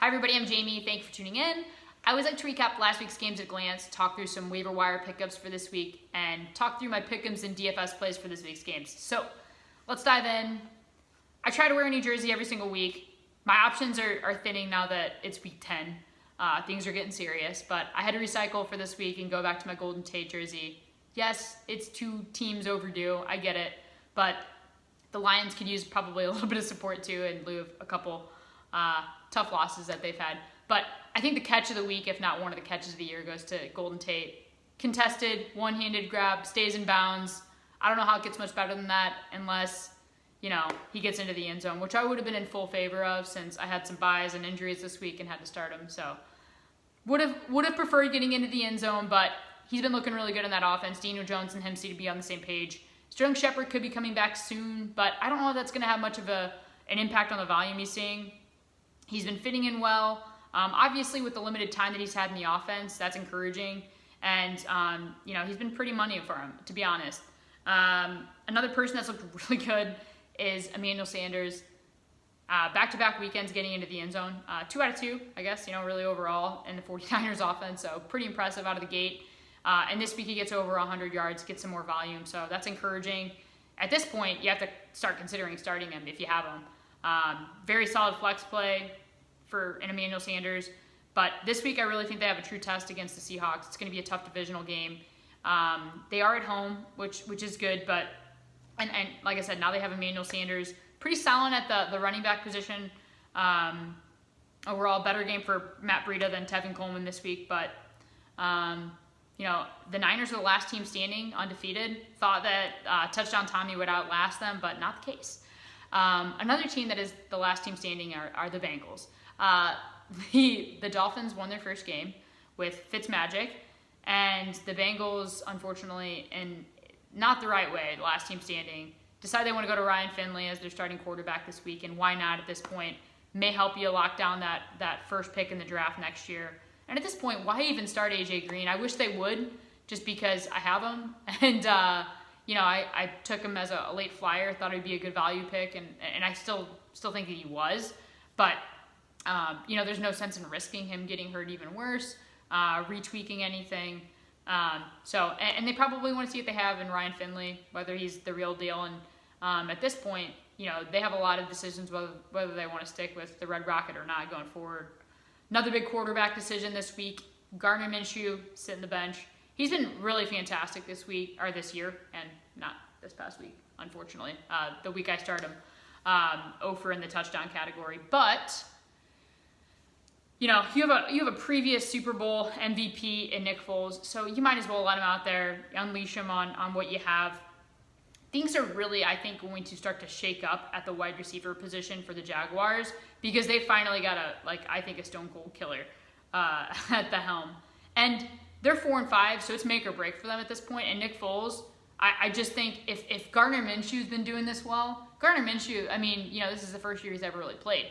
Hi everybody, I'm Jamie. Thank you for tuning in. I always like to recap last week's games at a glance, talk through some waiver wire pickups for this week, and talk through my pick'ems and DFS plays for this week's games. So let's dive in. I try to wear a new jersey every single week. My options are thinning now that it's week 10. Things are getting serious, but I had to recycle for this week and go back to my Golden Tate jersey. Yes, it's 2 teams overdue. I get it, but the Lions could use probably a little bit of support too in lieu of a couple tough losses that they've had. But I think the catch of the week, if not one of the catches of the year, goes to Golden Tate. Contested, one-handed grab, stays in bounds. I don't know how it gets much better than that unless, he gets into the end zone, which I would have been in full favor of since I had some buys and injuries this week and had to start him. So would have preferred getting into the end zone, but he's been looking really good in that offense. Daniel Jones and him seem to be on the same page. Sterling Shepard could be coming back soon, but I don't know if that's going to have much of an impact on the volume he's seeing. He's been fitting in well. Obviously, with the limited time that he's had in the offense, that's encouraging. And, he's been pretty money for him, to be honest. Another person that's looked really good is Emmanuel Sanders. Back-to-back weekends getting into the end zone. 2 out of 2, I guess, really overall in the 49ers offense. So pretty impressive out of the gate. And this week he gets over 100 yards, gets some more volume. So that's encouraging. At this point, you have to start considering starting him if you have him. Very solid flex play for an Emmanuel Sanders. But this week I really think they have a true test against the Seahawks. It's going to be a tough divisional game. They are at home, which is good. But and like I said, now they have Emmanuel Sanders. Pretty solid at the running back position. Overall, better game for Matt Breida than Tevin Coleman this week. But, the Niners are the last team standing, undefeated. Thought that Touchdown Tommy would outlast them, but not the case. Another team that is the last team standing are the Bengals. The Dolphins won their first game with Fitzmagic, and the Bengals, unfortunately, in not the right way, the last team standing, decide they want to go to Ryan Finley as their starting quarterback this week, and why not at this point? May help you lock down that first pick in the draft next year. And at this point, why even start AJ Green? I wish they would, just because I have him, and I took him as a late flyer, thought he'd be a good value pick, and I still think that he was. But, there's no sense in risking him getting hurt even worse, retweaking anything. And they probably want to see what they have in Ryan Finley, whether he's the real deal. And at this point, they have a lot of decisions whether they want to stick with the Red Rocket or not going forward. Another big quarterback decision this week, Gardner Minshew sitting the bench. He's been really fantastic this year, and not this past week, unfortunately. The week I started him, 0 in the touchdown category. But, you have a previous Super Bowl MVP in Nick Foles, so you might as well let him out there, unleash him on what you have. Things are really, I think, going to start to shake up at the wide receiver position for the Jaguars because they finally got a stone cold killer at the helm. And they're 4-5, so it's make or break for them at this point. And Nick Foles, I just think if Gardner Minshew's been doing this well, Gardner Minshew, this is the first year he's ever really played.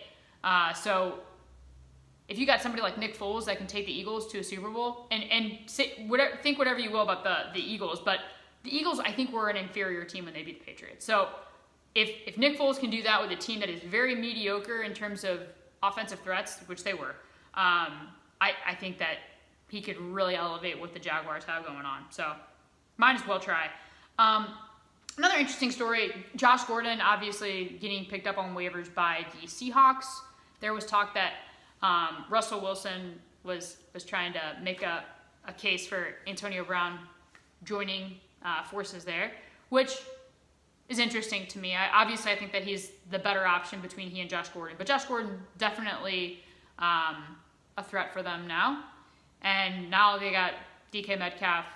So if you got somebody like Nick Foles that can take the Eagles to a Super Bowl, and think whatever you will about the Eagles, but the Eagles, I think, were an inferior team when they beat the Patriots. So if Nick Foles can do that with a team that is very mediocre in terms of offensive threats, which they were, I think that he could really elevate what the Jaguars have going on. So might as well try. Another interesting story, Josh Gordon obviously getting picked up on waivers by the Seahawks. There was talk that Russell Wilson was trying to make a case for Antonio Brown joining forces there, which is interesting to me. I think that he's the better option between he and Josh Gordon, but Josh Gordon definitely a threat for them now. And now they got DK Metcalf,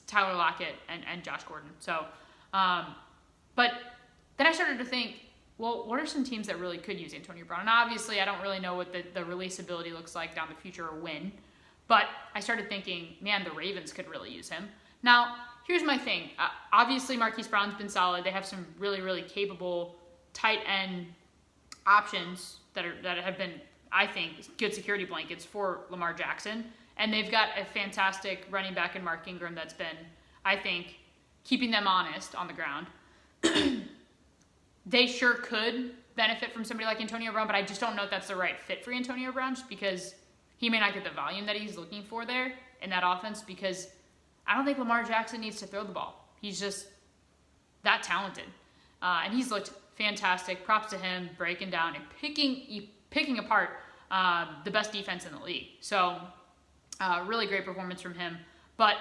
Tyler Lockett, and Josh Gordon. So, but then I started to think, well, what are some teams that really could use Antonio Brown? And obviously, I don't really know what the releasability looks like down the future or when. But I started thinking, man, the Ravens could really use him. Now, here's my thing. Obviously, Marquise Brown's been solid. They have some really, really capable tight end options that have been, I think, good security blankets for Lamar Jackson. And they've got a fantastic running back in Mark Ingram that's been, I think, keeping them honest on the ground. They sure could benefit from somebody like Antonio Brown, but I just don't know if that's the right fit for Antonio Brown, just because he may not get the volume that he's looking for there in that offense, because I don't think Lamar Jackson needs to throw the ball. He's just that talented. And he's looked fantastic. Props to him, breaking down and picking apart the best defense in the league. So really great performance from him. But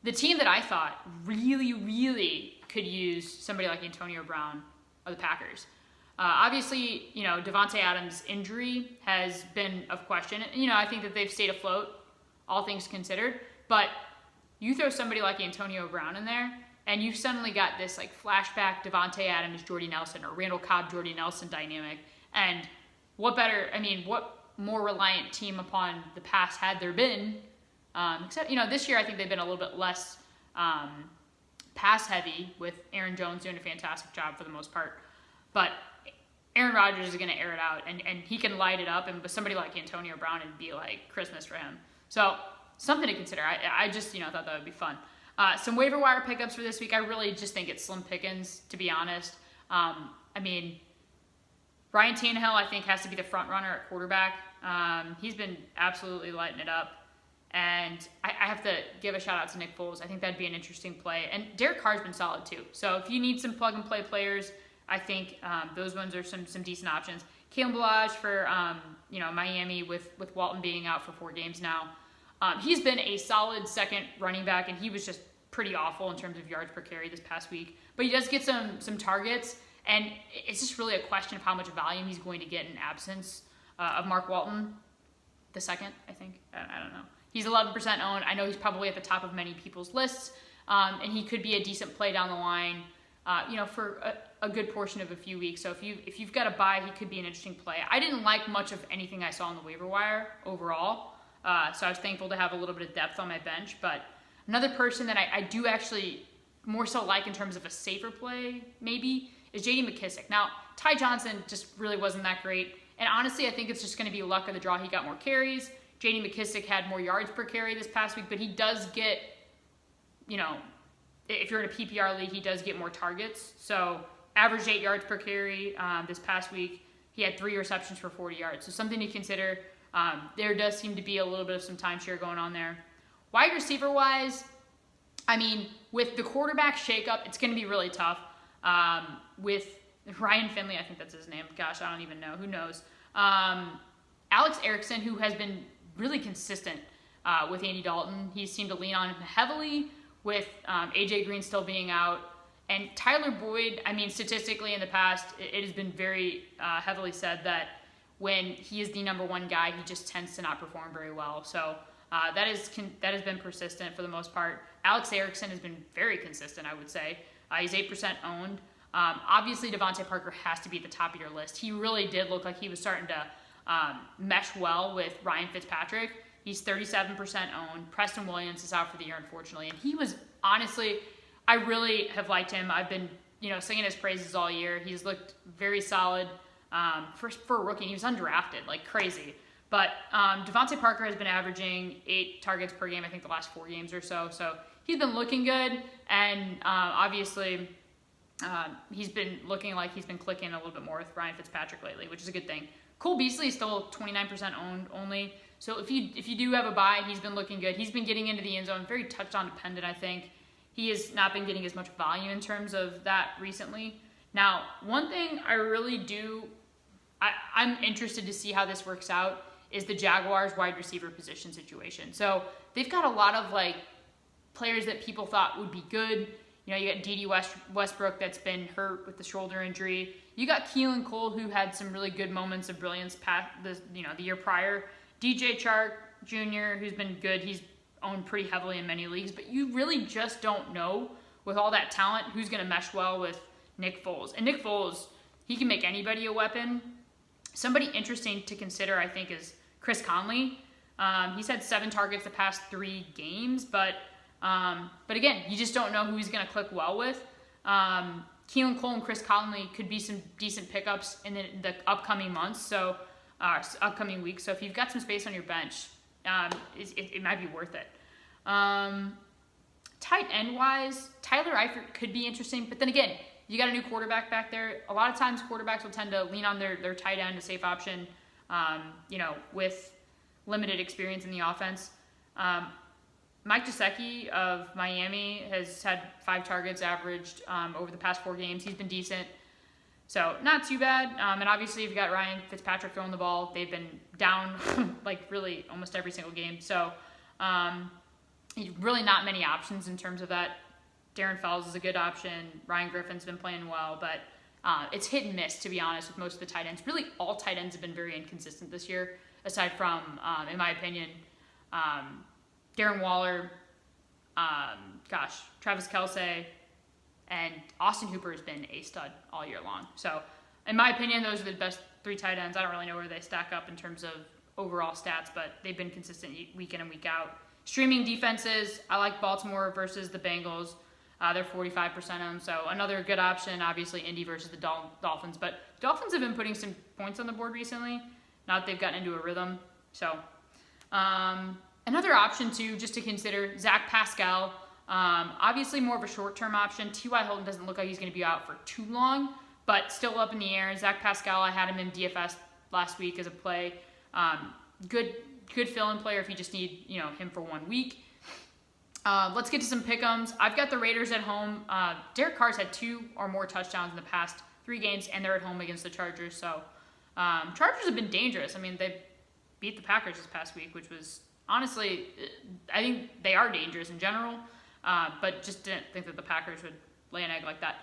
the team that I thought really, really could use somebody like Antonio Brown are the Packers. Obviously, Devontae Adams' injury has been of question. I think that they've stayed afloat, all things considered. But you throw somebody like Antonio Brown in there, and you've suddenly got this like flashback Devontae Adams, Jordy Nelson, or Randall Cobb, Jordy Nelson dynamic. And what more reliant team upon the pass had there been? Except, this year I think they've been a little bit less pass heavy, with Aaron Jones doing a fantastic job for the most part. But Aaron Rodgers is going to air it out, and he can light it up, and with somebody like Antonio Brown, it'd be like Christmas for him. So something to consider. I just thought that would be fun. Some waiver wire pickups for this week. I really just think it's slim pickings, to be honest. Ryan Tannehill, I think, has to be the front runner at quarterback. He's been absolutely lighting it up. And I have to give a shout out to Nick Foles. I think that'd be an interesting play. And Derek Carr's been solid too. So if you need some plug and play players, I think those ones are some decent options. Kalen Ballage for Miami with Walton being out for 4 games now. He's been a solid second running back, and he was just pretty awful in terms of yards per carry this past week. But he does get some targets, and it's just really a question of how much volume he's going to get in absence of Mark Walton the second, I think. I don't know. He's 11% owned. I know he's probably at the top of many people's lists, and he could be a decent play down the line, for a good portion of a few weeks. So if you've got a buy, he could be an interesting play. I didn't like much of anything I saw on the waiver wire overall, so I was thankful to have a little bit of depth on my bench. But another person that I do actually more so like in terms of a safer play, maybe, is J.D. McKissic. Now, Ty Johnson just really wasn't that great, and honestly, I think it's just going to be luck of the draw. He got more carries. J.D. McKissic had more yards per carry this past week, but he does get, if you're in a PPR league, he does get more targets. So averaged 8 yards per carry this past week. He had 3 receptions for 40 yards. So something to consider. There does seem to be a little bit of some timeshare going on there. Wide receiver-wise, with the quarterback shakeup, it's going to be really tough. With Ryan Finley, I think that's his name. Gosh, I don't even know. Who knows? Alex Erickson, who has been really consistent with Andy Dalton. He seemed to lean on him heavily with A.J. Green still being out. And Tyler Boyd, statistically in the past, it has been very heavily said that when he is the number one guy, he just tends to not perform very well. So that has been persistent for the most part. Alex Erickson has been very consistent, I would say. He's 8% owned. Obviously, Devontae Parker has to be at the top of your list. He really did look like he was starting to mesh well with Ryan Fitzpatrick. He's 37% owned. Preston Williams is out for the year, unfortunately. And he was, honestly, I really have liked him. I've been, singing his praises all year. He's looked very solid for a rookie. He was undrafted, like crazy. But Devontae Parker has been averaging 8 targets per game, I think the last 4 games or so. So he's been looking good. And obviously, he's been looking like he's been clicking a little bit more with Ryan Fitzpatrick lately, which is a good thing. Cole Beasley is still 29% owned only. So if you do have a buy, he's been looking good. He's been getting into the end zone, very touchdown dependent, I think. He has not been getting as much volume in terms of that recently. Now, one thing I really do, I'm interested to see how this works out, is the Jaguars wide receiver position situation. So they've got a lot of players that people thought would be good. You got D.D. Westbrook that's been hurt with the shoulder injury. You got Keelan Cole, who had some really good moments of brilliance the year prior. DJ Chark Jr., who's been good. He's owned pretty heavily in many leagues. But you really just don't know, with all that talent, who's going to mesh well with Nick Foles. And Nick Foles, he can make anybody a weapon. Somebody interesting to consider, I think, is Chris Conley. He's had 7 targets the past 3 games, but again, you just don't know who he's going to click well with. Keelan Cole and Chris Conley could be some decent pickups in the upcoming months, upcoming weeks. So if you've got some space on your bench, it might be worth it. Tight end wise, Tyler Eifert could be interesting, but then again, You got a new quarterback back there. A lot of times quarterbacks will tend to lean on their tight end, a safe option, with limited experience in the offense. Mike Gesicki of Miami has had 5 targets averaged over the past 4 games. He's been decent. So not too bad. And obviously, if you got Ryan Fitzpatrick throwing the ball, they've been down really almost every single game. So really not many options in terms of that. Darren Fells is a good option. Ryan Griffin's been playing well, but it's hit and miss, to be honest, with most of the tight ends. Really, all tight ends have been very inconsistent this year, aside from, in my opinion, Darren Waller, Travis Kelce, and Austin Hooper has been a stud all year long. So, in my opinion, those are the best 3 tight ends. I don't really know where they stack up in terms of overall stats, but they've been consistent week in and week out. Streaming defenses, I like Baltimore versus the Bengals. They're 45% of them, so another good option, obviously, Indy versus the Dolphins. But Dolphins have been putting some points on the board recently. Now that they've gotten into a rhythm. So, another option, too, just to consider, Zach Pascal. Obviously more of a short-term option. T.Y. Hilton doesn't look like he's going to be out for too long, but still up in the air. Zach Pascal, I had him in DFS last week as a play. Good fill-in player if you just need him for 1 week. Let's get to some pick'ems. I've got the Raiders at home. Derek Carr's had 2 or more touchdowns in the past 3 games, and they're at home against the Chargers. So Chargers have been dangerous. I mean, they beat the Packers this past week, which was honestly, I think they are dangerous in general. But just didn't think that the Packers would lay an egg like that.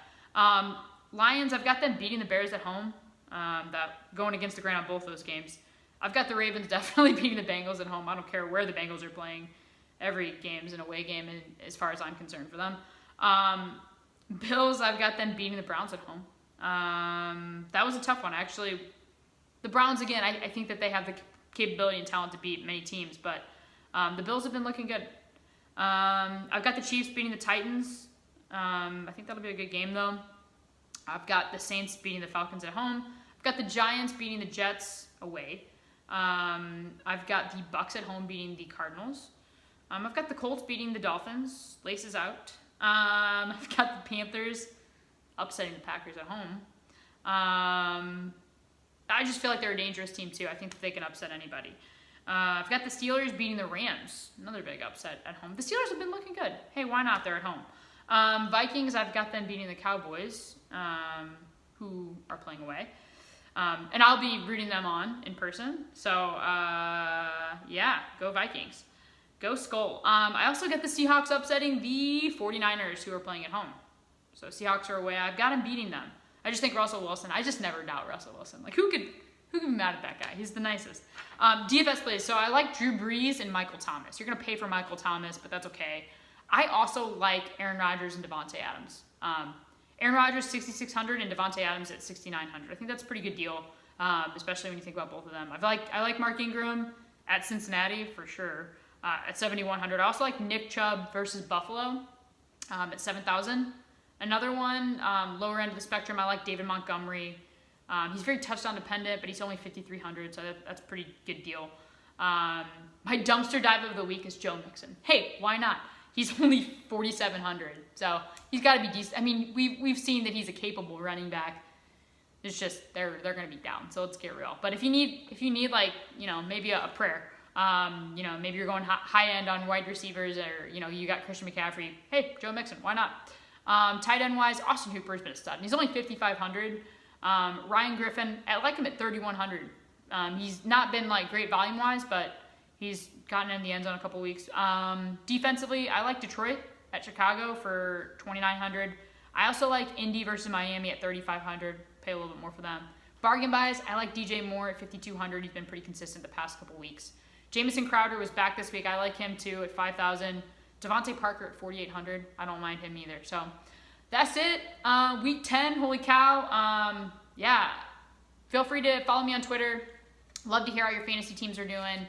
Lions, I've got them beating the Bears at home. That going against the grain on both those games. I've got the Ravens definitely beating the Bengals at home. I don't care where the Bengals are playing. Every game is an away game, as far as I'm concerned for them. Bills, I've got them beating the Browns at home. That was a tough one, actually. The Browns, again, I think that they have the capability and talent to beat many teams, but the Bills have been looking good. I've got the Chiefs beating the Titans. I think that'll be a good game, though. I've got the Saints beating the Falcons at home. I've got the Giants beating the Jets away. I've got the Bucks at home beating the Cardinals. I've got the Colts beating the Dolphins. Laces out. I've got the Panthers upsetting the Packers at home. I just feel like they're a dangerous team, too. I think that they can upset anybody. I've got the Steelers beating the Rams. Another big upset at home. The Steelers have been looking good. Hey, why not? They're at home. Vikings, I've got them beating the Cowboys, who are playing away. And I'll be rooting them on in person. So, yeah, go Vikings. Go Skull. I also get the Seahawks upsetting the 49ers, who are playing at home. So Seahawks are away. I've got them beating them. I just think Russell Wilson. I just never doubt Russell Wilson. Like, who could be mad at that guy? He's the nicest. DFS plays. So I like Drew Brees and Michael Thomas. You're going to pay for Michael Thomas, but that's okay. I also like Aaron Rodgers and Devontae Adams. Aaron Rodgers, 6,600, and Devontae Adams at 6,900. I think that's a pretty good deal, especially when you think about both of them. I like Mark Ingram at Cincinnati for sure. At 7,100. I also like Nick Chubb versus Buffalo at 7,000. Another one, lower end of the spectrum, I like David Montgomery. He's very touchdown dependent, but he's only 5,300, so that's a pretty good deal. My dumpster dive of the week is Joe Mixon. Hey, why not? He's only 4,700, so he's got to be decent. I mean, we've seen that he's a capable running back. It's just they're going to be down, so let's get real. But if you need like maybe a prayer. Maybe you're going high end on wide receivers, or you got Christian McCaffrey. Hey, Joe Mixon, why not? Tight end wise, Austin Hooper has been a stud. And he's only 5,500. Ryan Griffin, I like him at 3,100. He's not been like great volume wise, but he's gotten in the end zone a couple weeks. Defensively, I like Detroit at Chicago for 2,900. I also like Indy versus Miami at 3,500. Pay a little bit more for them. Bargain buys, I like DJ Moore at 5,200. He's been pretty consistent the past couple weeks. Jamison Crowder was back this week. I like him too at 5,000. Devontae Parker at 4,800. I don't mind him either. So that's it. Week 10, holy cow. Yeah. Feel free to follow me on Twitter. Love to hear how your fantasy teams are doing.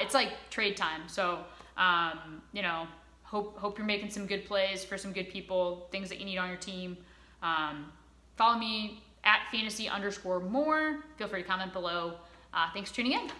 It's like trade time. So, hope you're making some good plays for some good people, things that you need on your team. Follow me at fantasy_more. Feel free to comment below. Thanks for tuning in.